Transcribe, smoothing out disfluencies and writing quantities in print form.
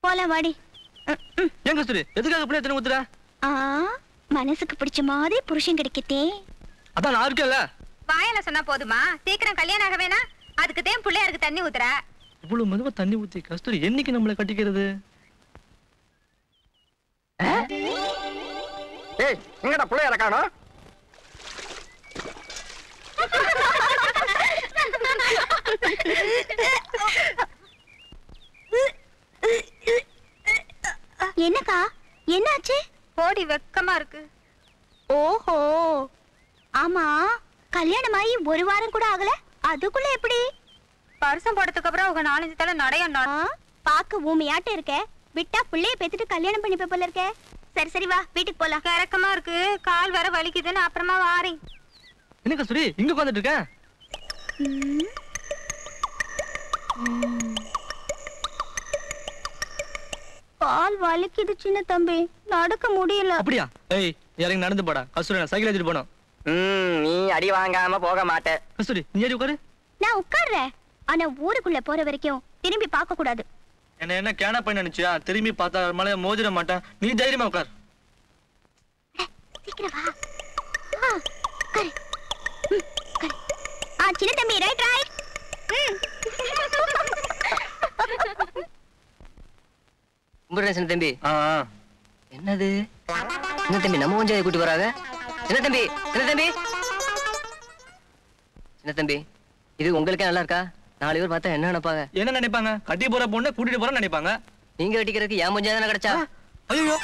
போலாம் வாடி. ஏன் கஸ்தூரி எதுக்காக இப்படி எத்தனை ஊத்துற? மனசுக்கு பிடிச்ச மாதிரி புருஷன் கிடைக்கத்தே. அதான் நான் இருக்கேன்ல. வாயால சொன்னா போதுமா? சீக்கிரம் கல்யாணம் ஆக வேணா? அதுக்கு தான் பிள்ளையாருக்கு தண்ணி ஊத்துற. இவ்வளவு மெதுவா தண்ணி ஊத்தி கஸ்தூரி என்னைக்கு நம்மளை கட்டிக்கிறது? ஏய் எங்கடா பிள்ளையார காணோம்? என்னக்கா என்னாச்சு? போடி வெக்கமா இருக்கு. ஓஹோ ஆமா, கல்யாணமாயி ஒரு வாரம் கூட ஆகல, அதுக்குள்ள எப்படி? பரிசம் போட்டதுக்கு அப்புறம் உங்க 4-5 தலை நடையா பாக்க ஊமையாட்ட இருக்க, விட்டா புள்ளைய பெத்துட்டு கல்யாணம் பண்ணிப்ப போல இருக்க. சரி சரி வா வீட்டுக்கு போலாம். கறக்கமா இருக்கு, கால் வர வலிக்குதுன்னு அப்புறமா வாரேன். என்ன கஸ்தூரி இங்க உட்கார்ந்துட்டு இருக்க? கால் வலிக்குது சின்ன தம்பி, நடக்க முடியல. அப்படியா? ஏய் இறங்கி நடந்து போடா. கஸ்தூரி நான் சைக்கிள் எடுத்துட்டு போனோம். நீ அடி வாங்காம போக மாட்டே. கஸ்தூரி நீ ஏறி உட்காரு. நான் உட்கார்றேன், ஆனா ஊருக்குள்ள போற வரைக்கும் திரும்பி பார்க்க கூடாது. என்ன கேனா பண்ண நினைச்சியா? திரும்பி பார்த்தா மலைய மோதிர மாட்டேன். நீ தைரியமா உட்கார். சீக்கிரம் வா. உட்காரு. உட்காரு. சின்ன தம்பி ரைட் ரைட். சின்ன தம்பி என்னது? சின்ன தம்பி நம்ம கொஞ்சம் கூட்டி வராங்க. சின்ன தம்பி சின்ன தம்பி சின்ன தம்பி, இது உங்களுக்கே நல்லா இருக்கா? 4 பேர் பார்த்தா என்ன நினைப்பாங்க? என்ன நினைப்பாங்க? கட்டி போற பொண்ணு கூட்டிட்டு போறேன்னு நினைப்பாங்க. நீங்க கட்டிக்கிறதுக்கு ஏன் கொஞ்சம் தானே கிடைச்சா? ஐயோ